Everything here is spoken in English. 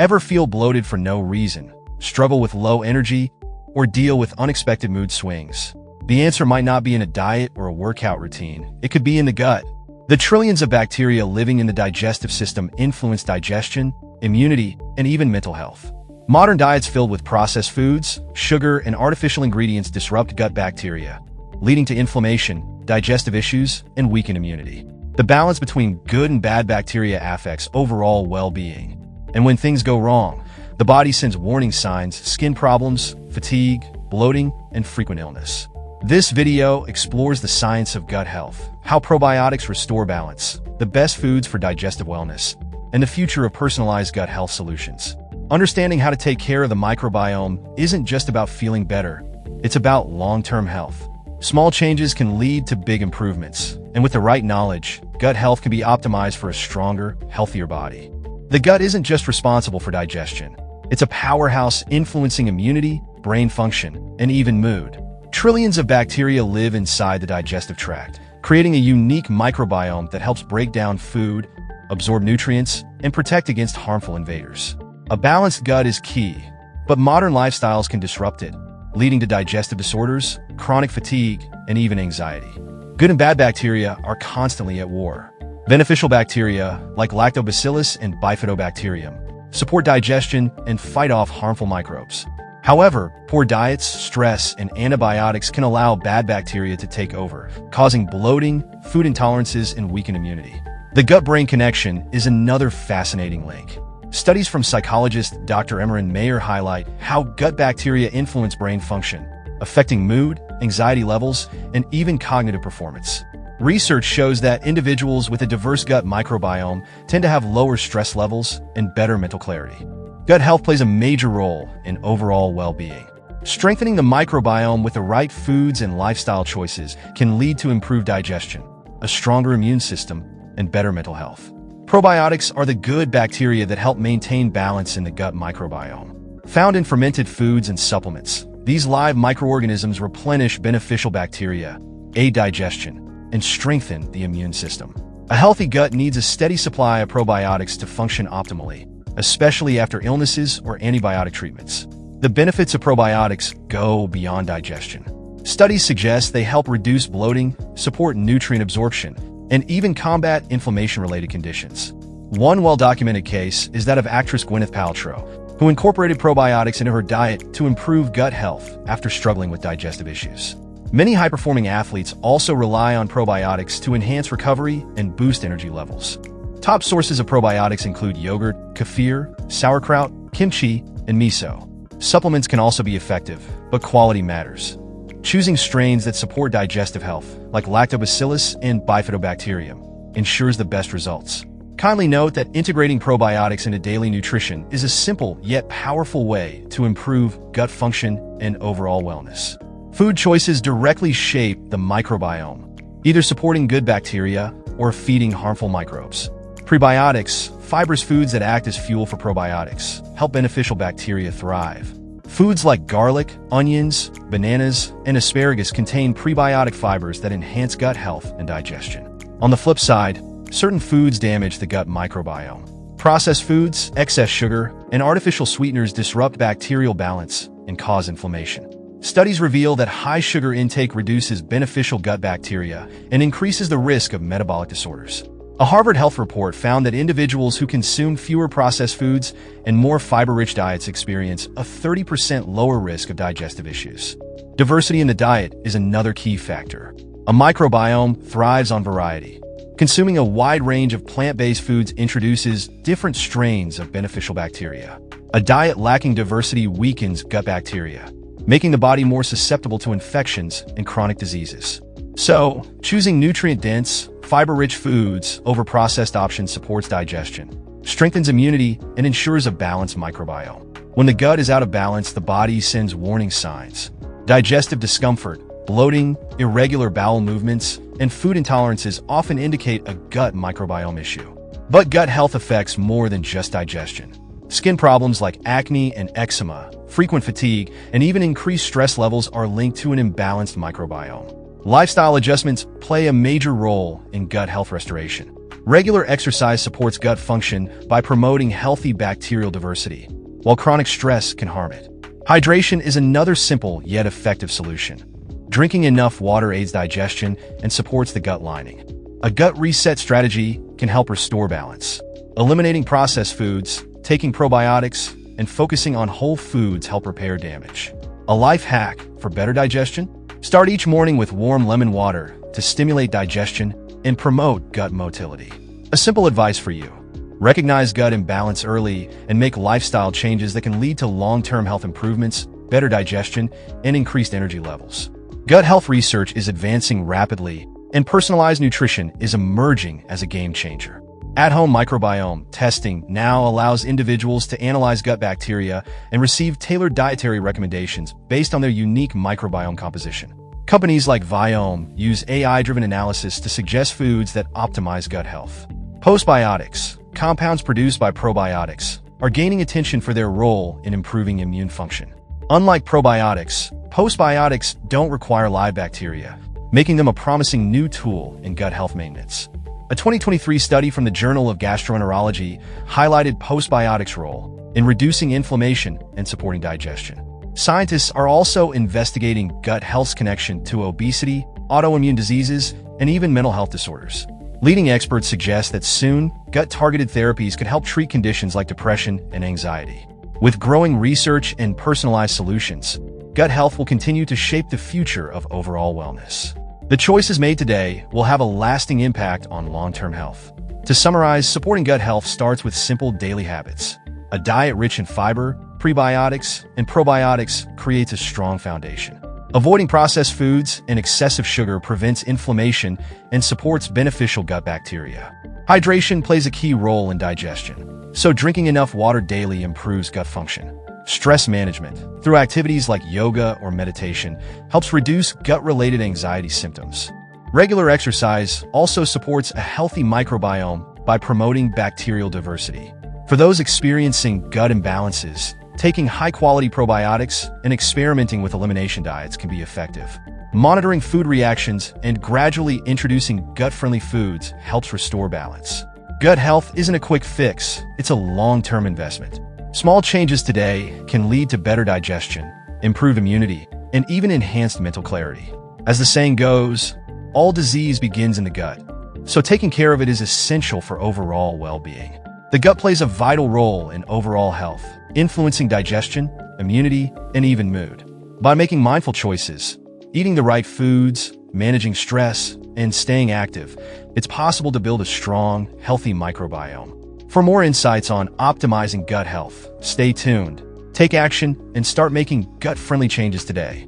Ever feel bloated for no reason, struggle with low energy, or deal with unexpected mood swings? The answer might not be in a diet or a workout routine. It could be in the gut. The trillions of bacteria living in the digestive system influence digestion, immunity, and even mental health. Modern diets filled with processed foods, sugar, and artificial ingredients disrupt gut bacteria, leading to inflammation, digestive issues, and weakened immunity. The balance between good and bad bacteria affects overall well-being. And when things go wrong, the body sends warning signs: skin problems, fatigue, bloating, and frequent illness. This video explores the science of gut health, how probiotics restore balance, the best foods for digestive wellness, and the future of personalized gut health solutions. Understanding how to take care of the microbiome isn't just about feeling better, it's about long-term health. Small changes can lead to big improvements, and with the right knowledge, gut health can be optimized for a stronger, healthier body. The gut isn't just responsible for digestion. It's a powerhouse influencing immunity, brain function, and even mood. Trillions of bacteria live inside the digestive tract, creating a unique microbiome that helps break down food, absorb nutrients, and protect against harmful invaders. A balanced gut is key, but modern lifestyles can disrupt it, leading to digestive disorders, chronic fatigue, and even anxiety. Good and bad bacteria are constantly at war. Beneficial bacteria, like lactobacillus and bifidobacterium, support digestion and fight off harmful microbes. However, poor diets, stress, and antibiotics can allow bad bacteria to take over, causing bloating, food intolerances, and weakened immunity. The gut-brain connection is another fascinating link. Studies from psychologist Dr. Emerin Mayer highlight how gut bacteria influence brain function, affecting mood, anxiety levels, and even cognitive performance. Research shows that individuals with a diverse gut microbiome tend to have lower stress levels and better mental clarity. Gut health plays a major role in overall well-being. Strengthening the microbiome with the right foods and lifestyle choices can lead to improved digestion, a stronger immune system, and better mental health. Probiotics are the good bacteria that help maintain balance in the gut microbiome. Found in fermented foods and supplements, these live microorganisms replenish beneficial bacteria, aid digestion, and strengthen the immune system. A healthy gut needs a steady supply of probiotics to function optimally, especially after illnesses or antibiotic treatments. The benefits of probiotics go beyond digestion. Studies suggest they help reduce bloating, support nutrient absorption, and even combat inflammation-related conditions. One well-documented case is that of actress Gwyneth Paltrow, who incorporated probiotics into her diet to improve gut health after struggling with digestive issues. Many high-performing athletes also rely on probiotics to enhance recovery and boost energy levels. Top sources of probiotics include yogurt, kefir, sauerkraut, kimchi, and miso. Supplements can also be effective, but quality matters. Choosing strains that support digestive health, like lactobacillus and bifidobacterium, ensures the best results. Kindly note that integrating probiotics into daily nutrition is a simple yet powerful way to improve gut function and overall wellness. Food choices directly shape the microbiome, either supporting good bacteria or feeding harmful microbes. Prebiotics, fibrous foods that act as fuel for probiotics, help beneficial bacteria thrive. Foods like garlic, onions, bananas, and asparagus contain prebiotic fibers that enhance gut health and digestion. On the flip side, certain foods damage the gut microbiome. Processed foods, excess sugar, and artificial sweeteners disrupt bacterial balance and cause inflammation. Studies reveal that high sugar intake reduces beneficial gut bacteria and increases the risk of metabolic disorders. A Harvard Health report found that individuals who consume fewer processed foods and more fiber-rich diets experience a 30% lower risk of digestive issues. Diversity in the diet is another key factor. A microbiome thrives on variety. Consuming a wide range of plant-based foods introduces different strains of beneficial bacteria. A diet lacking diversity weakens gut bacteria, making the body more susceptible to infections and chronic diseases. So, choosing nutrient-dense, fiber-rich foods over processed options supports digestion, strengthens immunity, and ensures a balanced microbiome. When the gut is out of balance, the body sends warning signs. Digestive discomfort, bloating, irregular bowel movements, and food intolerances often indicate a gut microbiome issue. But gut health affects more than just digestion. Skin problems like acne and eczema, frequent fatigue, and even increased stress levels are linked to an imbalanced microbiome. Lifestyle adjustments play a major role in gut health restoration. Regular exercise supports gut function by promoting healthy bacterial diversity, while chronic stress can harm it. Hydration is another simple yet effective solution. Drinking enough water aids digestion and supports the gut lining. A gut reset strategy can help restore balance. Eliminating processed foods, taking probiotics, and focusing on whole foods help repair damage. A life hack for better digestion? Start each morning with warm lemon water to stimulate digestion and promote gut motility. A simple advice for you: recognize gut imbalance early and make lifestyle changes that can lead to long-term health improvements, better digestion, and increased energy levels. Gut health research is advancing rapidly, and personalized nutrition is emerging as a game changer. At-home microbiome testing now allows individuals to analyze gut bacteria and receive tailored dietary recommendations based on their unique microbiome composition. Companies like Viome use AI-driven analysis to suggest foods that optimize gut health. Postbiotics, compounds produced by probiotics, are gaining attention for their role in improving immune function. Unlike probiotics, postbiotics don't require live bacteria, making them a promising new tool in gut health maintenance. A 2023 study from the Journal of Gastroenterology highlighted postbiotics' role in reducing inflammation and supporting digestion. Scientists are also investigating gut health's connection to obesity, autoimmune diseases, and even mental health disorders. Leading experts suggest that soon, gut-targeted therapies could help treat conditions like depression and anxiety. With growing research and personalized solutions, gut health will continue to shape the future of overall wellness. The choices made today will have a lasting impact on long-term health. To summarize, supporting gut health starts with simple daily habits. A diet rich in fiber, prebiotics, and probiotics creates a strong foundation. Avoiding processed foods and excessive sugar prevents inflammation and supports beneficial gut bacteria. Hydration plays a key role in digestion, so drinking enough water daily improves gut function. Stress management, through activities like yoga or meditation, helps reduce gut-related anxiety symptoms. Regular exercise also supports a healthy microbiome by promoting bacterial diversity. For those experiencing gut imbalances, taking high-quality probiotics and experimenting with elimination diets can be effective. Monitoring food reactions and gradually introducing gut-friendly foods helps restore balance. Gut health isn't a quick fix, it's a long-term investment. Small changes today can lead to better digestion, improved immunity, and even enhanced mental clarity. As the saying goes, all disease begins in the gut, so taking care of it is essential for overall well-being. The gut plays a vital role in overall health, influencing digestion, immunity, and even mood. By making mindful choices, eating the right foods, managing stress, and staying active, it's possible to build a strong, healthy microbiome. For more insights on optimizing gut health, stay tuned, take action, and start making gut-friendly changes today.